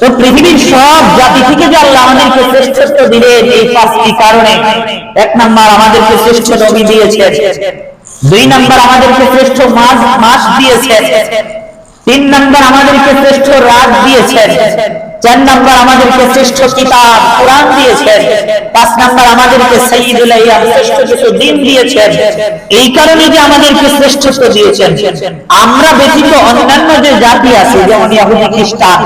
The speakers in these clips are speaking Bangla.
তো পৃথিবীর সব জাতি থেকে যে আল্লাহ আমাদেরকে শ্রেষ্ঠত্ব দিলেন এই পাঁচটি কারণে। এক নাম্বার, আমাদেরকে শ্রেষ্ঠ নবী দিয়েছেন। দুই নাম্বার, আমাদেরকে শ্রেষ্ঠ মাস দিয়েছেন। তিন নাম্বার, আমাদেরকে শ্রেষ্ঠ রাত দিয়েছেন। চার নাম্বার, আমাদেরকে শ্রেষ্ঠ কিতাব কোরআন দিয়েছেন। পাঁচ নাম্বার, আমাদেরকে সাইয়্যিদুল আইয়াম শ্রেষ্ঠ কিছু দিন দিয়েছেন। এই কারণে যে আমাদেরকে শ্রেষ্ঠত্ব দিয়েছেন। আমরা ব্যতীত অন্যান্য যে জাতি আছে, যেমন ইহুদি খ্রিস্টান,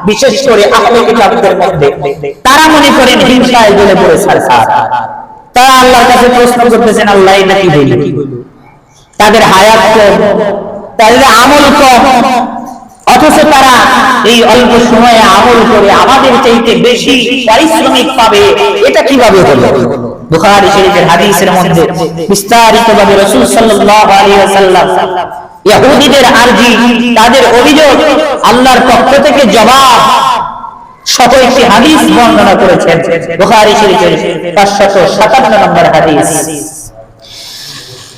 বিশেষ করে আহলে কিতাবদের মধ্যে, তারা মনে করেন হিংসায় জ্বলে পড়ে সারসার। তারা আল্লাহর কাছে প্রশ্ন করতেছেন, আল্লাহ এটা কি বলি? তাদের হায়াত কম, তাদের আমল কম, অথচ তারা এই অল্প সময়ে আমল করে আমাদের চাইতে বেশি পারিশ্রমিক পাবে, এটা কিভাবে হলো? বুখারী শরীফের হাদিসের মধ্যে বিস্তারিতভাবে রাসূল সাল্লাল্লাহু আলাইহি ওয়াসাল্লাম ইহুদিদের আরজি, তাদের অভিযোগ, আল্লাহর পক্ষ থেকে জবাব সহ একটি হাদিস বর্ণনা করেছেন। বুখারী শরীফের 557 নম্বর হাদিস।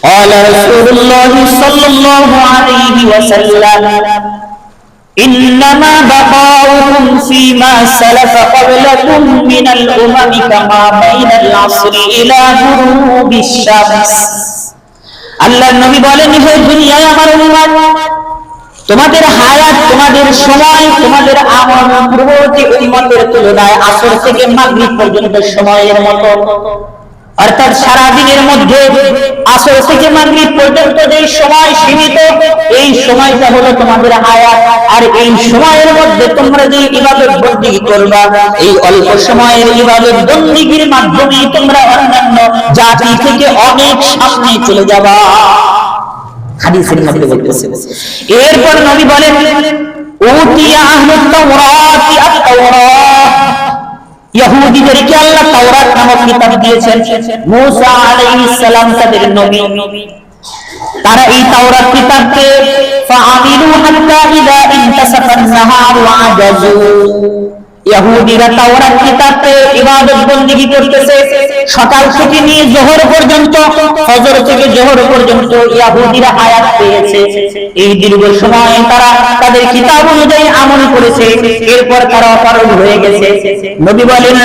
قال رسول الله صلى الله عليه وسلم إنما بقاؤكم فيما سلف قبلكم من الأمم كما بين العصر إلى غروب الشمس। আল্লাহর নবী বলেন, হে দুনিয়ায় আমার উম্মত, তোমাদের হায়াত, তোমাদের সময়, তোমাদের আমল পূর্ববর্তী উম্মতের তুলনায় আসর থেকে মাগরিব পর্যন্ত সময়ের মতো। অর্থাৎ সারা দিনের মধ্যে আসর থেকে মাগরিব পর্যন্ত যে সময় সীমিত, এই সময়টা হলো তোমাদের হায়াত। আর এই সময়ের মধ্যে তোমরা যে ইবাদত বন্দেগী করবা, এই অল্প সময়ের ইবাদত বন্দেগীর মাধ্যমে তোমরা অন্যান্য জাতি থেকে অনেক সামনে চলে যাবা। হাদিসের মধ্যে বলতেছে। এরপর নবী বলেন, উতিয়া আহলুত তাওরাতি আত-তাওরাত। ইহুদিদেরকে আল্লাহ তাওরাত নামক কিতাব দিয়েছেন। মুসা আলাইহিস সালাম তাদের নবী, তারা এই তাওরাত কিতাবকে ফাআমিলু হাত্তা ইযা ইনতাসাফা আন-নাহারু আজাজু। ইহুদিরা তাওরাত কিতাবে ইবাদত বন্দেগী করতেছে সকাল থেকে নিয়ে যোহর পর্যন্ত, ফজর থেকে যোহর পর্যন্ত ইহুদিরা হায়াত পেয়েছে। এই দীর্ঘ সময় তারা তাদের কিতাব অনুযায়ী আমল করেছে, এরপর তারা অপারগ হয়ে গেছে। নবী বলেন,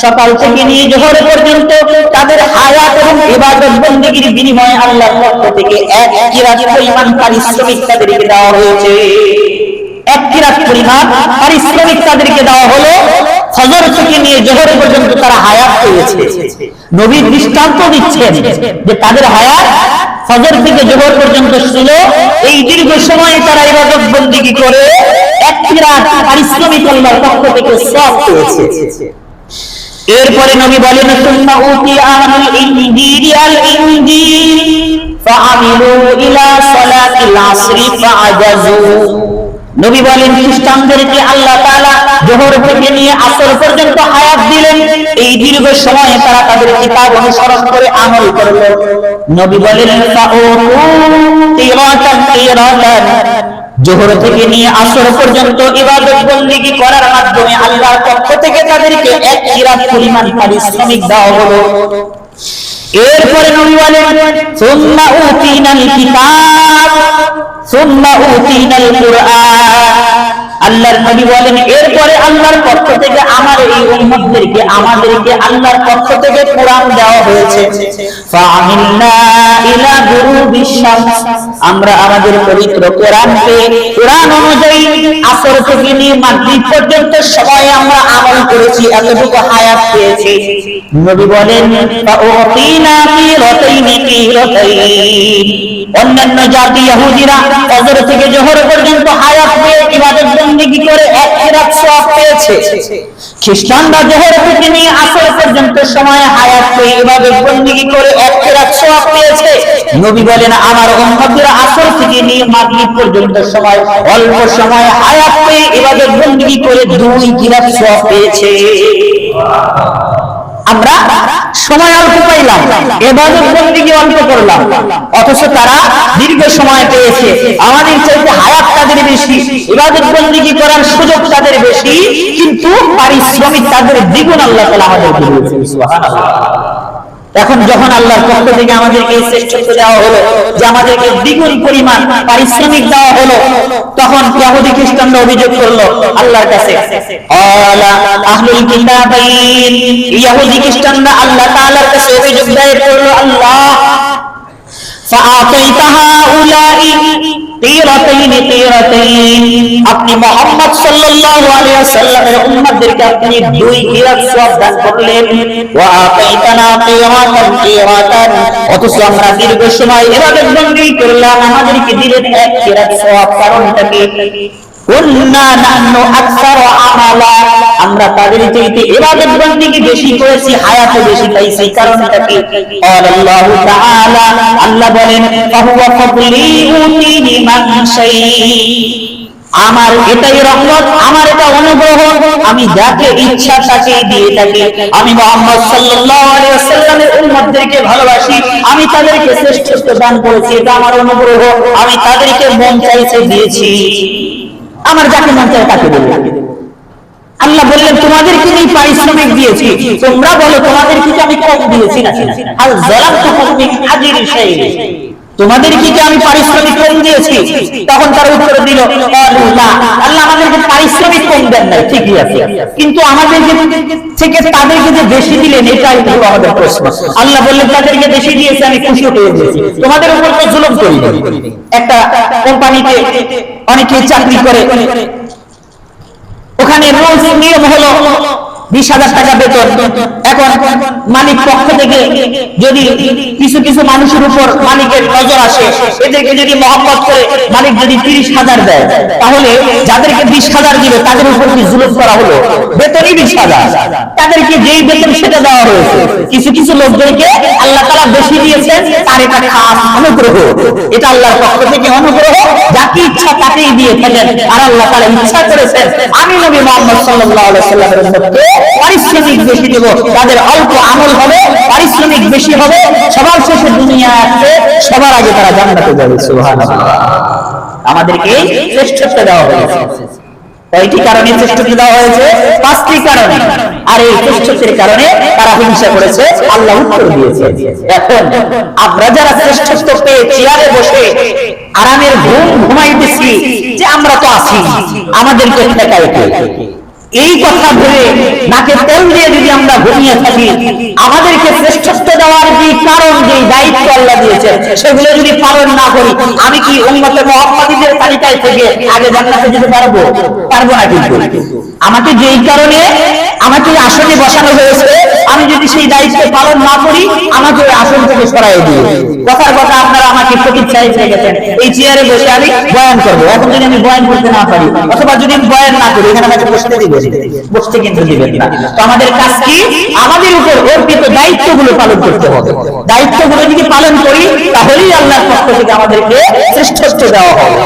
সকাল থেকে নিয়ে যোহর পর্যন্ত তাদের হায়াত এবং ইবাদত বন্দেগীর বিনিময়ে আল্লাহর পক্ষ থেকে এক কিরাত পরিমাণ পারিশ্রমিক তাদেরকে দেওয়া হয়েছে। এক কিরাত পরিমাণ পারিশ্রমিক তাদেরকে দেওয়া হলো। ফজর থেকে নিয়ে যোহর পর্যন্ত তারা হায়াত পেয়েছে। নবী দৃষ্টান্ত দিচ্ছেন যে তাদের হায়াত ফজর থেকে যোহর পর্যন্ত ছিল। এই দীর্ঘ সময়ে তারা ইবাদত বন্দেগী করে এক কিরাত পারিশ্রমিক আল্লাহর পক্ষ থেকে সওয়াব পেয়েছে। এরপরে নবী বলেন, সুন্নাহ উতি আহলুল ইনজিল আল ইনজিল ফাআমিলু ইলা সালাতিল আসরি ফাআজাজু। নবী বলেন, খ্রিস্টানদেরকে আল্লাহ তাআলা যোহর থেকে নিয়ে আসর পর্যন্ত হায়াত দিলেন। এই দীর্ঘ সময়ে তারা তাদের কিতাব অনুসরণ করে আমল করলো। নবী বলেন, যোহর থেকে নিয়ে আসর পর্যন্ত ইবাদত বন্দেগী করার মাধ্যমে আল্লাহর পক্ষ থেকে তাদেরকে এক কিরাত পরিমাণ পারিশ্রমিক দেওয়া হলো। এরপরে নবী বলেন, সুম্মা উতিনাল কিতাব সুম্মা উতিনাল কুরআন। আল্লাহর নবী বলেন, এরপরে আল্লাহর পক্ষ থেকে আমার এই উম্মতদেরকে, আমাদেরকে আল্লাহর পক্ষ থেকে কোরআন দেওয়া হয়েছে। ফাআমিলনা ইলা গুরুবিশ শামস। আমরা আমাদের পবিত্র কোরআনকে, কোরআন অনুযায়ী আসর থেকে নিয়ে মাগরিব পর্যন্ত সময় আমরা আমল করেছি, এতটুকু হায়াত পেয়েছি। নবী বলেন, ফাউতিনা কিরাতাইনি কিরাতাইন। অন্যান্য জাতি ইহুদিরা ফজর থেকে যোহর পর্যন্ত হায়াত পেয়ে ইবাদত বন্দেগী করে এক কিরাত সওয়াব পেয়েছে। খ্রিস্টানরা যোহর থেকে নিয়ে আসর পর্যন্ত সময় হায়াত পেয়ে ইবাদত বন্দেগী করে এক কিরাত সওয়াব পেয়েছে। নবী বলেন, আমার উম্মতরা আসর থেকে নিয়ে মাগরিব পর্যন্ত সময় অল্প সময় হায়াত পেয়ে ইবাদত বন্দেগী করে 2 কিরাত সওয়াব পেয়েছে। আমরা সময় অল্প পাইলাম, ইবাদত বন্দেগী অল্প করলাম, অথচ তারা দীর্ঘ সময় পেয়েছে। আমাদের চাইতে হায়াত তাদের বেশি, ইবাদত বন্দেগী করার সুযোগ তাদের বেশি, কিন্তু পারিশ্রমিক তাদের দ্বিগুণ আল্লাহ তাআলা আমাদেরকে দিয়েছেন। সুবহানাল্লাহ। এখন যখন আল্লাহর পক্ষ থেকে আমাদেরকে এই শ্রেষ্ঠত্ব দেওয়া হলো যে আমাদেরকে দ্বিগুণ পরিমাণ পারিশ্রমিক দেওয়া হলো, তখন খ্রিস্টানরা অভিযোগ করলো আল্লাহর কাছে, আলা আহলুল কিতাবাইন, ইহুদি খ্রিস্টানরা আল্লাহ তাআলার কাছে অভিযোগ দায়ের করলো, আল্লাহ ফাআতাইতাহা উলাই তিরাতাইন তিরাতাইন, আপনি মুহাম্মদ সাল্লাল্লাহু আলাইহি ওয়াসাল্লামের উম্মতদেরকে আপনি দুই কিরাত সওয়াব দান করলেন, ওয়া আতাইতানা কিরাতান কিরাতান, অথচ আমরা দীর্ঘ সময় ইবাদত বندگی করলাম, আমাদেরকে দিলেন এক কিরাত সওয়াব। কারণটা কি? কুননা নাহনু আকসারু আমালা, আমরা তাদের চাইতে ইবাদত বندگی বেশি করেছি, হায়াতে বেশি পাইছি। কারণটা কি? আল্লাহু তাআলা, আল্লাহ বলেন ফাহুয়া ফাদলি উতিনি মান শাই, আমার এটাই রহমত, আমার এটা অনুগ্রহ, আমি যাকে ইচ্ছা তাকে দিয়ে থাকি। আমি মুহাম্মদ সাল্লাল্লাহু আলাইহি ওয়াসাল্লামের উম্মতদেরকে ভালোবাসি, আমি তাদেরকে শ্রেষ্ঠত্ব দান করেছি, এটা আমার অনুগ্রহ, আমি তাদেরকে মন চাইছে দিয়েছি, আমার যাকে মন চায় তাকে দেব। আল্লাহ বললেন তোমাদেরকে আমি পারিশ্রমিক দিয়েছি, তোমরা বলো তোমাদেরকে কি আমি কম দিয়েছি নাকি? আল যালামতুকুম মিন আজরি শাই, তোমাদেরকে কি আমি পারিশ্রমিক কম দিয়েছি? তখন তারা উত্তর দিল আল্লাহ, আল্লাহ আমাদেরকে পারিশ্রমিক কম দেন নাই, ঠিকই আছে, কিন্তু আমাদেরকে থেকে তাদেরকে যে বেশি দিলেন এটাই হলো আমাদের প্রশ্ন। আল্লাহ বললেন তাদেরকে বেশি দিয়েছে, আমি খুশি হয়ে গেছি, তোমাদের উপর তো জুলুম করিনি। একটা কোম্পানিতে অনেকে চাকরি করে, ওখানে রোজ নিয়ম হলো 20,000 টাকা বেতন। এখন মালিক পক্ষ থেকে যদি কিছু কিছু মানুষের উপর মালিকের নজর আসে, এদেরকে যদি মহব্বত করে মালিক যদি 30,000 দেয়, তাহলে যাদেরকে 20,000 দিবে তাদের উপর কি জুলুম করা হলো? বেতনই 20,000, তাদেরকে যেই বেতন সেটা দেওয়া হয়েছে। কিছু কিছু লোকদেরকে আল্লাহ তাআলা বেশি দিয়েছেন, তার এটা খাস অনুগ্রহ, এটা আল্লাহর পক্ষ থেকে অনুগ্রহ, যাকে ইচ্ছা তাকেই দিয়ে থাকেন। আর আল্লাহ তাআলা ইচ্ছা করেছেন আমি নবী মুহাম্মদ সাল্লাল্লাহু আলাইহি ওয়াসাল্লামের উম্মতকে পারিশ্রমিক বেশি দেব, তাদের অল্প আমল হবে, পারিশ্রমিক বেশি হবে, সবার শেষে দুনিয়া আসবে, সবার আগে তারা জান্নাতে যাবে। সুবহানাল্লাহ, আমাদেরকে শ্রেষ্ঠত্ব দেওয়া হয়েছে। কয়টি কারণে শ্রেষ্ঠত্ব দেওয়া হয়েছে? 5টি কারণে। আর এই শ্রেষ্ঠত্বের কারণে তারা হিংসা করেছে, আল্লাহ উত্তর দিয়েছে। এখন আমরা যারা শ্রেষ্ঠত্ব পেয়ে চেয়ারে বসে আরামের ঘুম ঘুমাইতেছি যে আমরা তো আছি, আমাদেরকে ঠেকায় কে? এই কথা ভেবে নাকে তেল দিয়ে যদি আমরা ঘুমিয়ে থাকি, আমাদেরকে শ্রেষ্ঠত্ব দেওয়ার যে কারণ, যে দায়িত্ব আল্লাহ দিয়েছেন, সেগুলো যদি পালন না করি, আমি কি উম্মতে মুহাম্মাদীদের তালিকায় থেকে আগে জান্নাতে যেতে পারবো? পারবো না। কিন্তু আমাকে যেই কারণে আমাকে আসনে বসানো হয়েছে, আমি যদি সেই দায়িত্ব পালন না করি, আমাকে ওই আসন থেকে সরাই দিয়ে, কথার কথা আপনারা আমাকে ফকির সাহেব হয়ে গেছেন, এই চেয়ারে বসে আমি বয়ান করবো। এখন যদি আমি বয়ান করতে না পারি, অথবা যদি আমি বয়ান না করি, এখানে আমাকে বসতে দিবেন, বসতে কিন্তু দিবেন না। তো আমাদের কাজ কি? আমাদের উপর অর্পিত দায়িত্বগুলো পালন করতে হবে। দায়িত্বগুলো যদি পালন করি, তাহলেই আল্লাহর পক্ষ থেকে আমাদেরকে শ্রেষ্ঠত্ব দেওয়া হবে।